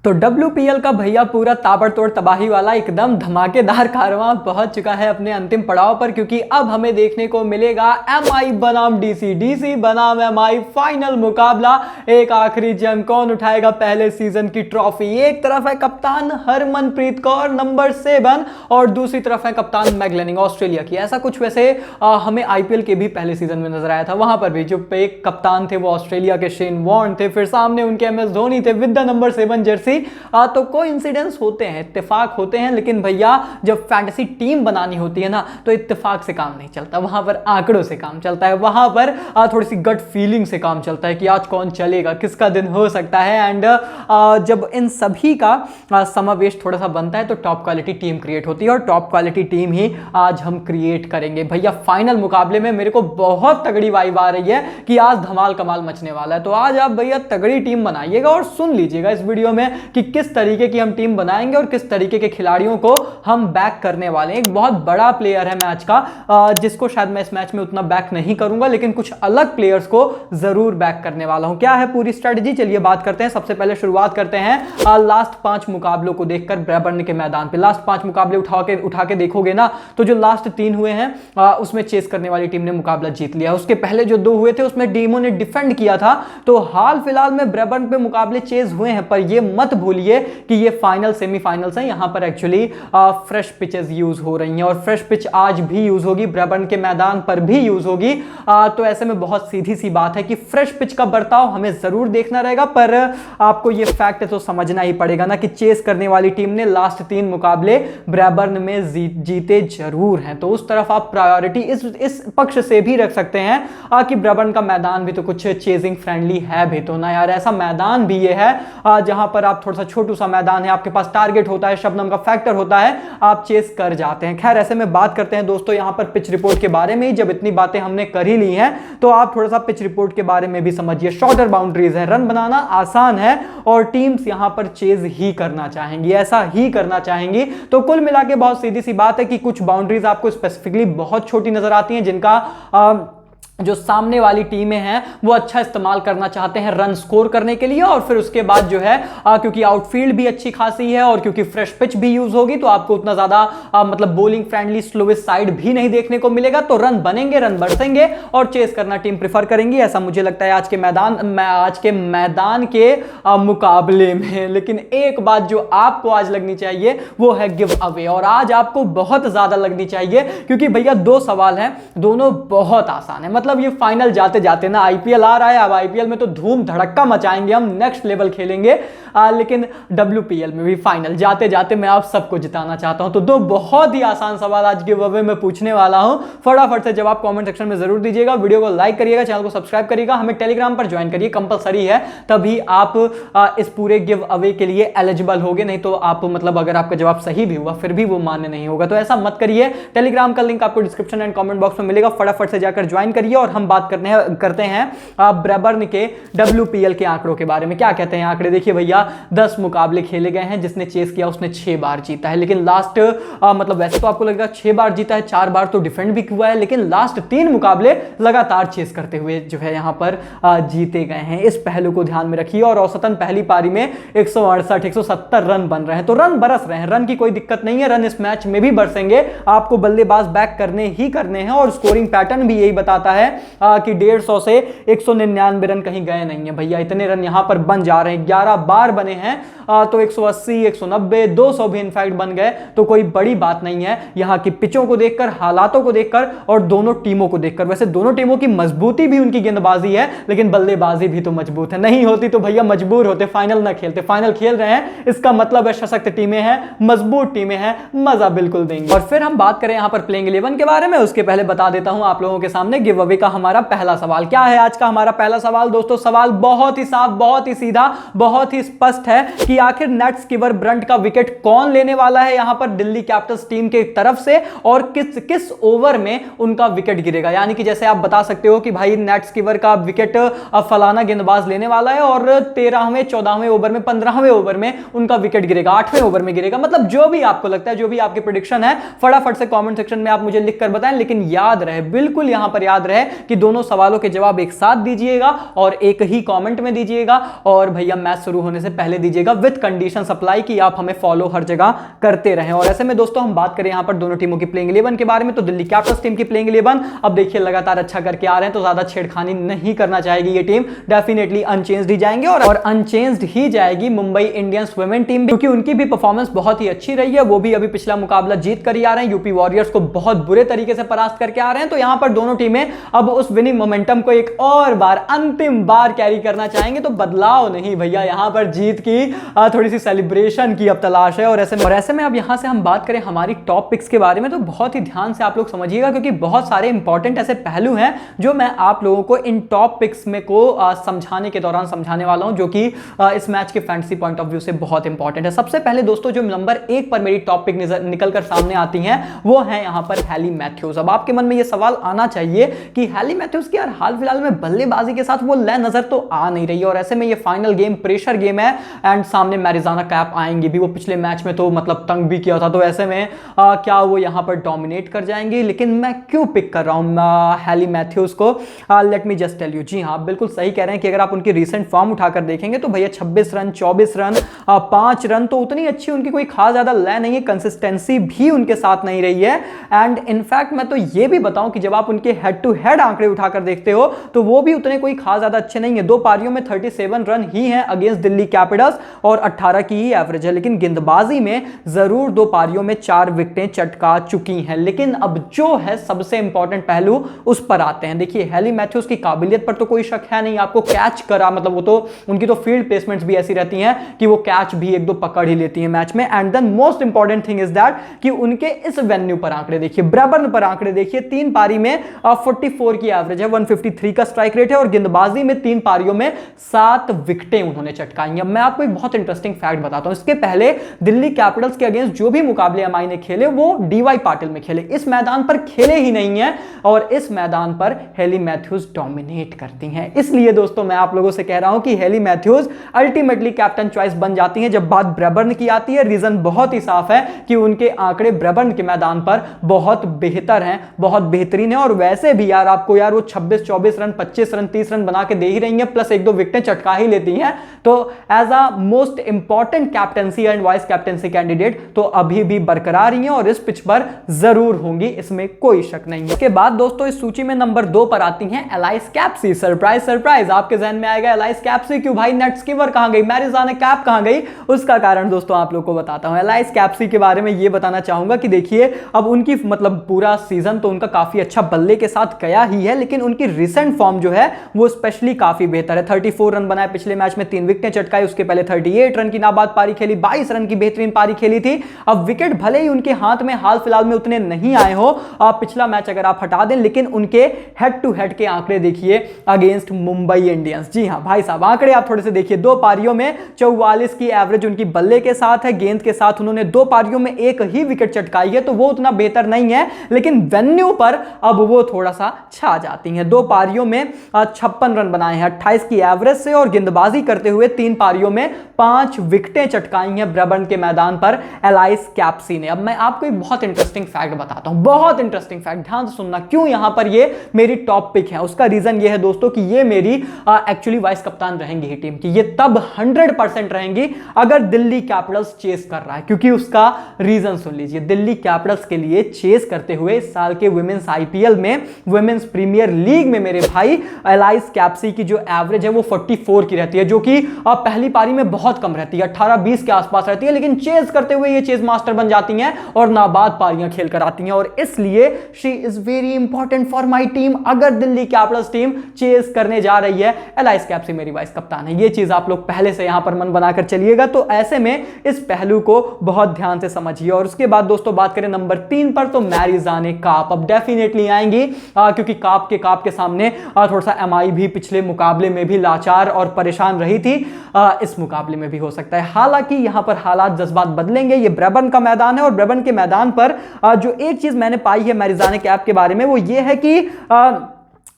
तो WPL का भैया पूरा ताबड़तोड़ तबाही वाला एकदम धमाकेदार कारवां पहुंच चुका है अपने अंतिम पड़ाव पर, क्योंकि अब हमें देखने को मिलेगा MI बनाम DC बनाम MI फाइनल मुकाबला। एक आखिरी जंग, कौन उठाएगा पहले सीजन की ट्रॉफी। एक तरफ है कप्तान हरमनप्रीत कौर नंबर 7 और दूसरी तरफ है कप्तान मैगलेनिंग ऑस्ट्रेलिया की। ऐसा कुछ वैसे हमें IPL के भी पहले सीजन में नजर आया था। वहां पर भी जो एक कप्तान थे वो ऑस्ट्रेलिया के शेन वॉर्न थे, फिर सामने उनके MS धोनी थे विद द नंबर 7 जर्सी। तो कोइंसिडेंस होते हैं, इत्तेफाक होते हैं, लेकिन भैया जब फैंटेसी टीम बनानी होती है ना तो इत्तेफाक से काम नहीं चलता, वहां पर आंकड़ों से काम चलता है, वहां पर थोड़ी सी गट फीलिंग से काम चलता है कि आज कौन चलेगा, किसका दिन हो सकता है। एंड जब इन सभी का समावेश थोड़ा सा बनता है तो टॉप क्वालिटी टीम क्रिएट होती है, और टॉप क्वालिटी टीम ही आज हम क्रिएट करेंगे भैया। फाइनल मुकाबले में मेरे को बहुत तगड़ी वाइब आ रही है कि आज धमाल कमाल मचने वाला है। तो आज आप भैया तगड़ी टीम बनाइएगा और सुन लीजिएगा इस वीडियो में कि किस तरीके की हम टीम बनाएंगे और किस तरीके के खिलाड़ियों को हम बैक करने वाले हैं। एक बहुत बड़ा प्लेयर है मैच का, जिसको शायद मैं इस मैच में उतना बैक नहीं करूंगा, लेकिन कुछ अलग प्लेयर्स को जरूर बैक करने वाला हूं। क्या है पूरी स्ट्रेटजी, चलिए बात करते हैं। सबसे पहले शुरुआत करते हैं लास्ट 5 मुकाबलों को देखकर ब्रैबर्न के मैदान पे। लास्ट 5 मुकाबले उठा के देखोगे ना तो जो लास्ट 3 हुए हैं उसमें चेस करने वाली टीम ने मुकाबला जीत लिया। उसके पहले जो 2 हुए थे उसमें डीमो ने डिफेंड किया था। तो हाल फिलहाल में ब्रैबर्न पे मुकाबले चेस हुए हैं, पर ये मत भूलिए कि ये फाइनल सेमीफाइनल्स हैं। यहां पर एक्चुअली फ्रेश पिचेस यूज हो रही हैं और फ्रेश पिच आज भी यूज होगी, ब्रैबर्न के मैदान पर भी यूज होगी। तो ऐसे में बहुत सीधी सी बात है कि फ्रेश पिच का बर्ताव हमें जरूर देखना रहेगा, पर आपको ये फैक्ट तो समझना ही पड़ेगा ना कि चेस करने वाली टीम ने लास्ट 3 मुकाबले ब्रैबर्न में जीते जरूर हैं। तो उस तरफ आप प्रायोरिटी इस पक्ष से भी रख सकते हैं कि ब्रैबर्न का मैदान भी तो कुछ चेजिंग फ्रेंडली है भी तो ना यार। ऐसा मैदान भी ये है जहां पर आप थोड़ा सा छोटू सा मैदान है, आपके पास टारगेट होता है, शबनम का फैक्टर होता है, आप चेस कर जाते हैं। खैर ऐसे में बात करते हैं दोस्तों यहां पर पिच रिपोर्ट के बारे में। जब इतनी बातें हमने कर ही ली हैं तो आप थोड़ा सा पिच रिपोर्ट के बारे में भी समझिए। शॉर्टर बाउंड्रीज है, रन बनाना आसान है और टीम्स यहां पर चेज ही करना चाहेंगी, ऐसा ही करना चाहेंगी। तो कुल मिला के बहुत सीधी सी बात है कि कुछ बाउंड्रीज आपको स्पेसिफिकली बहुत छोटी नजर आती हैं, जिनका जो सामने वाली टीमें हैं वो अच्छा इस्तेमाल करना चाहते हैं रन स्कोर करने के लिए। और फिर उसके बाद जो है क्योंकि आउटफील्ड भी अच्छी खासी है और क्योंकि फ्रेश पिच भी यूज होगी तो आपको उतना ज्यादा मतलब बॉलिंग फ्रेंडली स्लोवेस्ट साइड भी नहीं देखने को मिलेगा। तो रन बनेंगे, रन बरसेंगे और चेस करना टीम प्रेफर करेंगी, ऐसा मुझे लगता है आज के मैदान के मुकाबले में। लेकिन एक बात जो आपको आज लगनी चाहिए वो है गिव अवे, और आज आपको बहुत ज्यादा लगनी चाहिए क्योंकि भैया 2 सवाल हैं, दोनों बहुत आसान है। मतलब ये फाइनल जाते जाते ना IPL आ रहा है, अब IPL में तो धूम धड़क्का मचाएंगे हम, नेक्स्ट लेवल खेलेंगे, लेकिन WPL में भी फाइनल जाते जाते मैं आप सबको जिताना चाहता हूं। तो 2 बहुत ही आसान सवाल आज गिव अवे में पूछने वाला हूं, फटाफट से जवाब कमेंट सेक्शन में जरूर दीजिएगा। वीडियो को लाइक करिएगा, चैनल को सब्सक्राइब करिएगा, हमें टेलीग्राम पर ज्वाइन करिए, कंपलसरी है, तभी आप इस पूरे गिव अवे के लिए एलिजिबल होगे। नहीं तो आप मतलब अगर आपका जवाब सही भी हुआ फिर भी वो मान्य नहीं होगा। तो ऐसा मत करिए। टेलीग्राम का लिंक आपको डिस्क्रिप्शन एंड कमेंट बॉक्स में मिलेगा, फटाफट से जाकर ज्वाइन करिए। और हम बात करते हैं ब्रैबर्न के WPL के आंकड़ों के बारे में। क्या कहते हैं आंकड़े, देखिए भैया 10 मुकाबले खेले गए हैं, जिसने चेस किया उसने 6 बार जीता है। लेकिन लास्ट मतलब वैसे तो आपको लगेगा 6 बार जीता है, 4 बार तो डिफेंड भी हुआ है, लेकिन लास्ट 3 मुकाबले लगातार चेस करते हुए जो है यहां पर जीते गए हैं। इस पहलू को ध्यान में रखिए। और औसतन पहली पारी में 168 170 रन बन रहे हैं, तो रन बरस रहे हैं, रन की कोई दिक्कत नहीं है, रन इस मैच में भी बरसेंगे। आपको बल्लेबाज बैक करने ही करने हैं और स्कोरिंग पैटर्न भी यही बताता है कि 150 से 199 रन कहीं गए नहीं है भैया, इतने रन यहां पर बन जा रहे हैं, 11 बार बने हैं। तो 180 190 200 भी इनफैक्ट बन गए, तो कोई बड़ी बात नहीं है। यहां की पिचों को देखकर, हालातों को देखकर और दोनों टीमों को देखकर, वैसे दोनों टीमों की मजबूती भी उनकी गेंदबाजी है, लेकिन बल्लेबाजी भी तो मजबूत है। नहीं होती तो भैया मजबूर होते, फाइनल ना खेलते। फाइनल खेल रहे हैं, इसका मतलब है सशक्त टीमें हैं, मजबूत टीमें हैं, मजा बिल्कुल देंगे। और फिर हम बात करें यहां पर प्लेइंग 11 के बारे में, उसके पहले बता देता हूं आप लोगों के सामने गिव अवे का हमारा पहला सवाल। क्या है आज का हमारा पहला सवाल दोस्तों? सवाल बहुत ही साफ, बहुत ही सीधा, बहुत ही स्पष्ट है कि आखिर नेट स्कीवर ब्रंट का विकेट कौन लेने वाला है यहां पर दिल्ली कैपिटल्स टीम के तरफ से, और किस ओवर में उनका विकेट गिरेगा। यानी कि जैसे आप बता सकते हो कि भाई नेट स्कीवर का विकेट फलाना गेंदबाज लेने वाला है और 13वें 14वें ओवर में 15वें ओवर में उनका विकेट गिरेगा, 8वें ओवर में गिरेगा। मतलब जो भी आपको लगता है, जो भी आपकी प्रेडिक्शन है, फटाफट से कमेंट सेक्शन में आप मुझे लिखकर बताएं। लेकिन याद रहे, बिल्कुल यहां पर याद रहे है कि दोनों सवालों के जवाब एक साथ दीजिएगा और एक ही कमेंट में दीजिएगा, और भैया मैच शुरू होने से पहले दीजिएगा, विद कंडीशन अप्लाई कि आप हमें फॉलो हर जगह करते रहें। और ऐसे में दोस्तों हम बात करें यहां पर दोनों टीमों की प्लेइंग 11 के बारे में, तो दिल्ली कैपिटल्स टीम की प्लेइंग 11 अब देखिए लगातार अच्छा करके आ रहे हैं, तो ज्यादा छेड़खानी नहीं करना चाहेगी ये टीम, डेफिनेटली अनचेंज्ड ही जाएंगे और अनचेंज्ड ही जाएगी मुंबई इंडियंस वुमेन टीम, क्योंकि उनकी भी परफॉर्मेंस बहुत ही अच्छी रही है। वो भी अभी पिछला मुकाबला जीत कर ही आ रहे हैं, यूपी वॉरियर्स को बहुत बुरे तरीके से परास्त करके आ रहे हैं। तो यहां पर दोनों टीमें अब उस विनिंग मोमेंटम को एक और बार, अंतिम बार कैरी करना चाहेंगे। तो बदलाव नहीं भैया, यहां पर जीत की थोड़ी सी सेलिब्रेशन की अब तलाश है। और ऐसे में अब यहां से हम बात करें हमारी टॉप पिक्स के बारे में, तो बहुत ही ध्यान से आप लोग समझिएगा, क्योंकि बहुत सारे इंपॉर्टेंट ऐसे पहलू हैं जो मैं आप लोगों को इन टॉप पिक्स में को समझाने के दौरान समझाने वाला हूं, जो कि इस मैच के फैंटेसी पॉइंट ऑफ व्यू से बहुत इंपॉर्टेंट है। सबसे पहले दोस्तों जो नंबर 1 पर मेरी टॉप पिक निकलकर सामने आती हैं वो है यहां पर हैली मैथ्यूज। अब आपके मन में यह सवाल आना चाहिए कि हैली मैथ्यूज की यार हाल फिलहाल में बल्लेबाजी के साथ वो लय नजर तो आ नहीं रही है, और ऐसे में ये फाइनल गेम प्रेशर गेम है एंड सामने मैरिजाना कैप आएंगे भी, वो पिछले मैच में तो मतलब तंग भी किया था। तो ऐसे में क्या वो यहां पर डोमिनेट कर जाएंगे? लेकिन मैं क्यों पिक कर रहा हूं हैली मैथ्यूज को? Let me just tell you. जी हां, बिल्कुल सही कह रहे हैं कि अगर आप उनकी रीसेंट फॉर्म उठाकर देखेंगे तो भैया 26 रन, 24 रन, 5 रन, तो उतनी अच्छी उनकी कोई खास ज्यादा लय नहीं है, कंसिस्टेंसी भी उनके साथ नहीं रही है। एंड इनफैक्ट मैं तो ये भी बताऊं कि जब आप उनके हेड टू हेड आंकड़े उठाकर देखते हो तो वो भी उतने कोई खास ज्यादा अच्छे नहीं है। 2 पारियों में 37 रन ही हैं अगेंस्ट दिल्ली कैपिटल्स और 18 की ही एवरेज है, लेकिन गेंदबाजी में जरूर 2 पारियों में 4 विकेटें चटका चुकी हैं। लेकिन अब जो है सबसे इंपॉर्टेंट पहलू उस पर आते हैं। देखिए हैली मैथ्यूज की काबिलियत पर तो कोई शक है नहीं, आपको कैच करा मतलब वो तो उनकी तो फील्ड प्लेसमेंट्स भी ऐसी रहती हैं कि वो कैच भी 1-2 पकड़ ही लेती हैं मैच में। And then most important thing is that कि उनके इस वेन्यू पर आंकड़े देखिए, ब्रेबर्न पर आंकड़े देखिए, 3 पारी में 44 की एवरेज है, 153 का स्ट्राइक रेट है और गेंदबाजी में 3 पारियों में 7 विकेटें उन्होंने चटकाई हैं। मैं आपको एक बहुत इंटरेस्टिंग फैक्ट बताता हूं, इसके पहले दिल्ली कैपिटल्स के अगेंस्ट जो भी मुकाबले एमआई ने खेले वो डीवाई पाटिल में खेले, इस मैदान पर खेले ही नहीं है, और इस मैदान पर हैली मैथ्यूज डोमिनेट करती हैं। इसलिए दोस्तों मैं आप लोगों से कह रहा हूं कि Hayley Matthews ultimately captain choice बन जाती हैं जब बात ब्रेबर्न की आती है। रीजन बहुत ही साफ है कि उनके आंकड़े ब्रेबर्न के मैदान पर बहुत बेहतर हैं, बहुत बेहतरीन है, और वैसे भी यार आपको यार वो 26-24 रन, 25 रन, 30 रन बना के दे ही रही हैं, प्लस 1-2 विकेटें चटका ही लेती हैं। तो as a most important captaincy and vice captaincy candidate तो अभी भी बरकरार ही है और इस पिच पर जरूर होंगी, इसमें कोई शक नहीं है। इसके बाद दोस्तों इस सूची में नंबर 2 पर आती हैं एलाइस कैप्सी। सरप्राइज सरप्राइज, आपके जहन में आएगा एलाइस कैप्सी क्यों भाई, नेट स्कीवर कहां गई, मैरिजाना कैप कहां गई? उसका कारण दोस्तों आप लोग को बताता हूं। एलाइस कैप्सी के बारे में यह बताना चाहूंगा कि देखिए अब उनकी मतलब पूरा सीजन तो उनका काफी अच्छा बल्ले के साथ गया ही है, लेकिन उनकी रिसेंट फॉर्म जो है वो स्पेशली काफी बेहतर है। 34 रन बनाए पिछले मैच में, 3 विकेटें चटकाई, उसके पहले 38 रन की नाबाद पारी खेली, 22 रन की बेहतरीन पारी खेली थी। अब विकेट भले ही उनके हाथ में हाल फिलहाल में उतने नहीं आए हो, पिछला मैच अगर आप हटा दें, लेकिन उनके हेड टू हेड के आंकड़े देखिए अगेंस्ट मुंबई इंडियंस। जी हां भाई साहब, आंकड़े आप थोड़े से देखिए, 2 पारियों में 44 की एवरेज उनकी बल्ले के साथ है, गेंद के साथ उन्होंने 2 पारियों में 1 ही विकेट चटकाई है, तो वो उतना बेहतर नहीं है, लेकिन वेन्यू पर अब वो थोड़ा सा छा जाती हैं। 2 पारियों में 56 रन बनाए हैं 28 की एवरेज से, और गेंदबाजी करते हुए 3 पारियों में 5 विकेटें चटकाई हैं ब्रेबर्न के मैदान पर एलाइस कैप्सी ने। अब मैं आपको एक बहुत इंटरेस्टिंग फैक्ट बताता हूं, बहुत इंटरेस्टिंग फैक्ट, ध्यान से सुनना क्यों यहां पर ये मेरी टॉप पिक है। उसका रीजन ये है दोस्तों कि ये मेरी एक्चुअली वाइस कप्तान रहेंगी ही टीम की, ये तब 100% रहेंगी अगर दिल्ली कैपिटल्स चेस कर रहा है, क्योंकि उसका रीजन सुन लीजिए। दिल्ली कैपिटल्स के लिए चेस करते हुए इस साल के वुमेन्स आईपीएल में, वुमेन्स प्रीमियर लीग में मेरे भाई एलाइस कैप्सी की जो एवरेज है वो 44 की रहती है, जो कि पहली पारी में बहुत कम रहती है, 18-20 के आसपास रहती है, लेकिन चेस करते हुए ये चेस मास्टर बन जाती हैं और नाबाद पारियां खेल कर आती हैं, और इसलिए she is very important for my team. अगर दिल्ली कैपिटल्स टीम चेस करने जा रही है, एलाइस कैप्सी मेरी वाइस कप्तान है, ये चीज आप लोग पहले से यहां पर मन बनाकर चलिएगा। तो ऐसे में इस पहलू को बहुत ध्यान से समझिए। और उसके बाद दोस्तों बात करें नंबर 3 पर, तो मैरिजाना काप अब डेफिनेटली आएंगी, क्योंकि काप के सामने थोड़ा सा एमआई भी पिछले मुकाबले में भी लाचार और परेशान रही थी, इस मुकाबले में भी हो सकता है। हालांकि यहां पर हालात जज्बात बदलेंगे, ये ब्रेबर्न का मैदान है, और ब्रेबर्न के मैदान पर जो एक चीज मैंने पाई है मैरिजाना कैप के बारे में वो ये है कि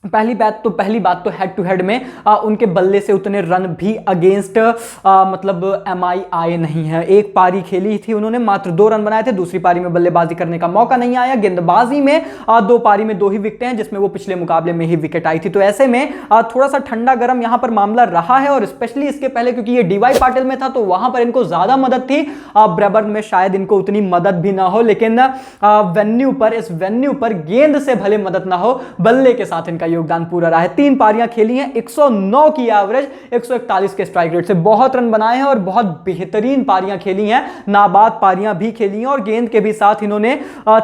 पहली बात तो हेड टू हेड में उनके बल्ले से उतने रन भी अगेंस्ट मतलब एमआई आए नहीं है। एक पारी खेली थी उन्होंने, मात्र 2 रन बनाए थे, दूसरी पारी में बल्लेबाजी करने का मौका नहीं आया। गेंदबाजी में 2 पारी में 2 ही विकेटें हैं, जिसमें वो पिछले मुकाबले में ही विकेट आई थी। तो ऐसे में थोड़ा सा ठंडा गर्म यहां पर मामला रहा है, और स्पेशली इसके पहले क्योंकि ये डीवाई पाटिल में था तो वहां पर इनको ज्यादा मदद थी। ब्रेबर्न में शायद इनको उतनी मदद भी ना हो, लेकिन इस वेन्यू पर गेंद से भले मदद ना हो, बल्ले के साथ इनका योगदान पूरा रहा है। 3 पारियां खेली हैं, 109 की एवरेज, 141 के स्ट्राइक रेट से बहुत रन बनाए हैं और बहुत बेहतरीन पारियां खेली हैं, नाबाद पारियां भी खेली हैं, और गेंद के भी साथ इन्होंने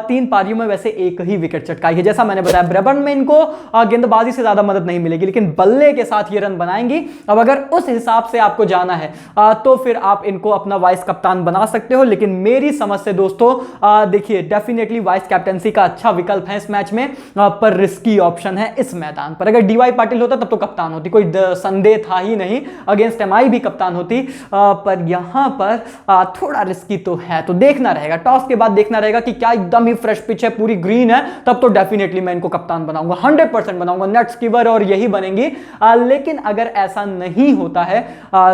3 पारियों में वैसे एक ही विकेट चटकाई है। जैसा मैंने बताया, ब्रेबर्न में इनको गेंदबाजी से ज्यादा मदद नहीं मिलेगी, लेकिन बल्ले के साथ ये रन बनाएंगी। अब अगर उस हिसाब से आपको जाना है तो फिर आप इनको अपना वाइस कप्तान बना सकते हो, लेकिन मेरी समझ से दोस्तों देखिए डेफिनेटली वाइस कैप्टनसी का अच्छा विकल्प है इस मैच में, पर रिस्की ऑप्शन है इस मैदान पर। अगर डीवाई पाटिल होता तब तो कप्तान होती, कोई संदेह था ही नहीं, अगेंस्ट एमआई भी कप्तान होती, पर यहां पर थोड़ा रिस्की तो है। तो देखना रहेगा, टॉस के बाद देखना रहेगा कि क्या एकदम ही फ्रेश पिच है, पूरी ग्रीन है, तब तो डेफिनेटली मैं इनको कप्तान बनाऊंगा, 100% बनाऊंगा, नेट स्कीवर और यही बनेंगी। लेकिन अगर ऐसा नहीं होता है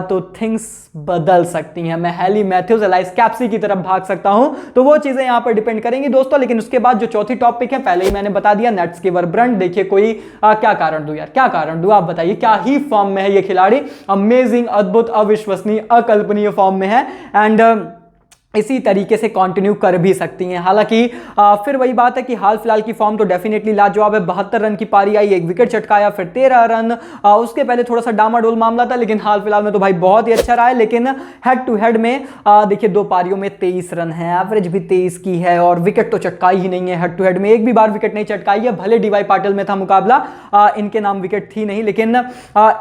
तो थिंग्स बदल सकती हैं। मैं हैली मैथ्यूज, एलाइस कैप्सी की तरफ भाग सकता हूं, तो वो चीजें यहां पर डिपेंड करेंगी दोस्तों। लेकिन उसके बाद जो चौथी टॉपिक है, पहले ही मैंने बता दिया, नेट स्कीवर ब्रंट। देखिए कोई क्या कारण दूं यार, क्या कारण दूं, आप बताइए, क्या ही फॉर्म में है ये खिलाड़ी, अमेजिंग, अद्भुत, अविश्वसनीय, अकल्पनीय फॉर्म में है, एंड इसी तरीके से कंटिन्यू कर भी सकती हैं। हालांकि फिर वही बात है कि हाल फिलहाल की फॉर्म तो डेफिनेटली लाजवाब है। 72 रन की पारी आई, 1 विकेट चटकाया, फिर 13 रन, उसके पहले थोड़ा सा डामाडोल मामला था, लेकिन हाल फिलहाल में तो भाई बहुत ही अच्छा रहा है। लेकिन हेड टू हेड में देखिए 2 पारियों में 23 रन है, एवरेज भी 23 की है, और विकेट तो चटकाई ही नहीं है हेड टू हेड में, एक भी बार विकेट नहीं चटकाई है। भले डीवाई पाटिल में था मुकाबला, इनके नाम विकेट थी नहीं, लेकिन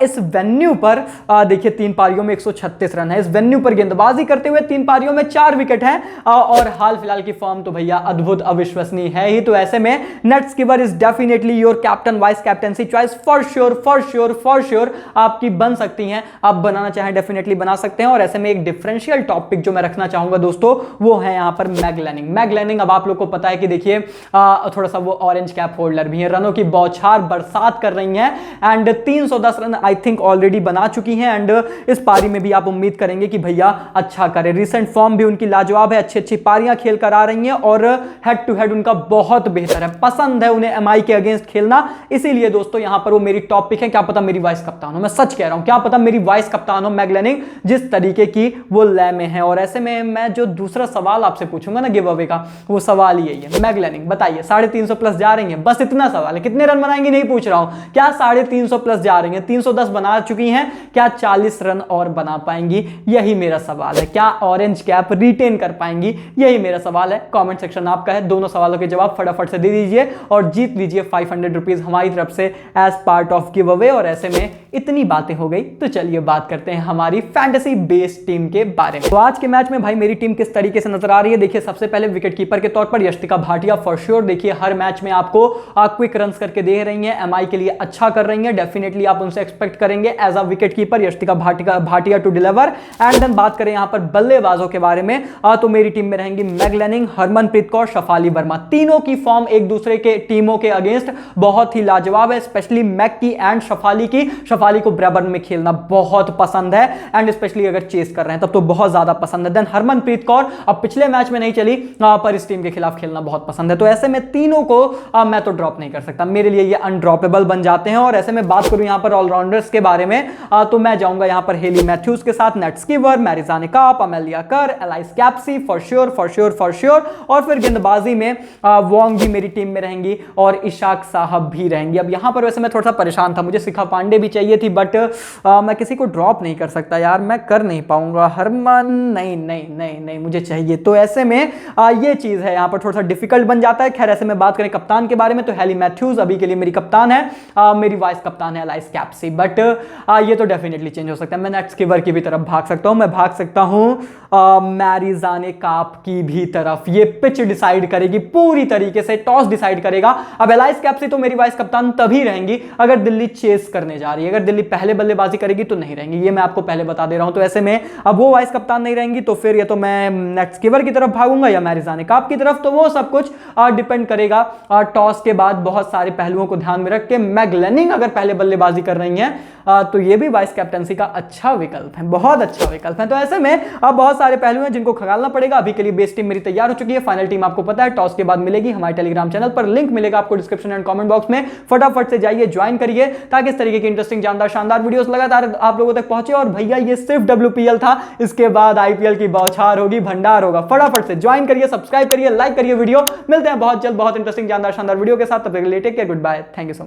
इस वेन्यू पर देखिए 3 पारियों में 136 रन है। इस वेन्यू पर गेंदबाजी करते हुए 3 पारियों में 4 विकेट है, और हाल फिलहाल की फॉर्म तो भैया अद्भुत, अविश्वसनीय है ही। तो ऐसे में net skewer is definitely your captain vice captaincy choice, for sure आपकी बन सकती हैं, आप बनाना चाहें डेफिनेटली बना सकते हैं। और ऐसे में एक डिफरेंशियल टॉपिक जो मैं रखना चाहूंगा दोस्तों, वो है यहां पर मैग लैनिंग। अब आप लोग को पता है कि देखिए थोड़ा सा वो ऑरेंज कैप होल्डर भी है, रनों की बौछार बरसात कर रही हैं, and 310 run I think already बना चुकी हैं, एंड इस पारी में भी आप उम्मीद करेंगे कि भैया अच्छा करे। रिसेंट फॉर्म भी उनकी लाजवाब है, अच्छी पारियां खेल कर आ रही हैं, और हेड टू हेड उनका बहुत बेहतर है, पसंद है उन्हें एमआई के अगेंस्ट खेलना। इसीलिए दोस्तों यहां पर वो मेरी टॉपिक है। क्या पता मेरी वाइस कप्तान हो, मैं सच कह रहा हूं, क्या पता मेरी वाइस कप्तान हो मैग लैनिंग, जिस तरीके की वो लय में है। और ऐसे में मैं जो दूसरा सवाल आपसे पूछूंगा ना गिव अवे का, वो सवाल यही है, मैग लैनिंग बताइए 350 प्लस जा रही है, बस इतना सवाल है, कितने रन बनाएंगे नहीं पूछ रहा हूं, क्या 350 प्लस जा रही है, 310 बना चुकी हैं, क्या 40 रन और बना पाएंगी, यही मेरा सवाल है। क्या ऑरेंज कैप रिटेन कर पाएंगी, यही मेरा सवाल है। कमेंट सेक्शन आपका है, दोनों सवालों के जवाब फटाफट से दे दीजिए और जीत लीजिए 500 रुपीज हमारी तरफ से as part of giveaway. और ऐसे में इतनी बातें हो गई, तो चलिए बात करते हैं हमारी फैंटेसी बेस्ड टीम के बारे में। तो आज के मैच में भाई मेरी टीम किस तरीके से नजर आ रही है, देखिए सबसे पहले विकेट कीपर के तौर पर यष्टिका भाटिया फॉर श्योर। देखिए हर मैच में आपको क्विक रन्स करके दे रही हैं, एमआई के लिए अच्छा कर रही हैं, डेफिनेटली आप उनसे एक्सपेक्ट करेंगे as a wicket keeper Yastika Bhatia to deliver. And then बात करें यहां पर बल्लेबाजों के बारे में, तो मेरी टीम में रहेंगी मैग लैनिंग, हरमनप्रीत कौर, शफाली वर्मा। तीनों की फॉर्म एक दूसरे के टीमों के अगेंस्ट बहुत ही लाजवाब है, स्पेशली मैग की एंड शफाली की। शफाली को ब्रेबर्न में खेलना बहुत पसंद है, एंड स्पेशली अगर चेस कर रहे हैं तब तो बहुत ज्यादा पसंद है। देन हरमनप्रीत कौर अब पिछले मैच में नहीं चली, पर इस टीम के खिलाफ खेलना बहुत पसंद है। तो ऐसे में तीनों को मैं तो ड्रॉप नहीं कर सकता, मेरे लिए ये अनड्रॉपेबल बन जाते हैं। और ऐसे में बात करूं यहां पर ऑलराउंडर्स के बारे में, तो मैं जाऊंगा यहां पर हेली मैथ्यूज के साथ, नेट स्कीवर, मैरिजाने काप, अमेलिया कर, एलाइस कैप्सी फॉर श्योर। और फिर गेंदबाजी में वोंग भी मेरी टीम में रहेंगी और इशाक साहब भी रहेंगी। अब यहां पर वैसे मैं थोड़ा सा परेशान था, मुझे शिखा पांडे भी चाहिए थी, बट मैं किसी को ड्रॉप नहीं कर सकता यार, मैं कर नहीं पाऊंगा। हरमन नहीं मुझे चाहिए। तो ऐसे में ये चीज है यहां पर थोड़ा सा डिफिकल्ट बन जाता है। खैर ऐसे में बात करें कप्तान के बारे में, तो हेली मैथ्यूज अभी के लिए मेरी कप्तान है, मेरी वाइस कप्तान है एलाइस कैप्सी, बट ये तो डेफिनेटली चेंज हो सकता है। मैं नेट स्कीवर की भी तरफ भाग सकता हूं, मैं भाग सकता हूं मैरिजाने काप की भी तरफ। ये पिच डिसाइड करेगी पूरी तरीके से, टॉस डिसाइड करेगा। अब एलाइस कैप्सी तो मेरी वाइस कप्तान तभी रहेंगी अगर दिल्ली चेस करने जा रही है। अगर दिल्ली पहले बल्लेबाजी करेगी तो नहीं रहेंगी, ये मैं आपको पहले बता दे रहा हूं। तो ऐसे में अब वो वाइस कप्तान नहीं रहेंगी तो फिर या तो मैं नेट स्कीवर की तरफ भागूंगा या मैरिजाने काप की तरफ। तो वो सब कुछ डिपेंड करेगा टॉस के बाद बहुत सारे पहलुओं को ध्यान में रख के। मैगलेनिंग अगर पहले बल्लेबाजी कर रही हैं तो ये भी वाइस कैप्टनसी का अच्छा विकल्प है, बहुत अच्छा विकल्प है। तो ऐसे में अब बहुत सारे पहलू हैं जिनको खंगालना पड़ेगा। अभी के लिए बेस टीम मेरी तैयार हो चुकी है, फाइनल टीम आपको पता है टॉस के बाद मिलेगी हमारे टेलीग्राम चैनल पर। लिंक मिलेगा आपको डिस्क्रिप्शन एंड कमेंट बॉक्स में, फटाफट से जाइए ज्वाइन करिए ताकि इस तरीके की इंटरेस्टिंग जानदार शानदार वीडियोस लगातार आप लोगों तक पहुंचे। और भैया ये सिर्फ WPL था, इसके बाद IPL की बौछार होगी, भंडार होगा। फटाफट से ज्वाइन करिए, सब्सक्राइब करिए, लाइक करिए वीडियो। मिलते हैं बहुत जल्द बहुत इंटरेस्टिंग जानदार शानदार वीडियो के साथ। तब तक के लिए take care, goodbye, thank you so much.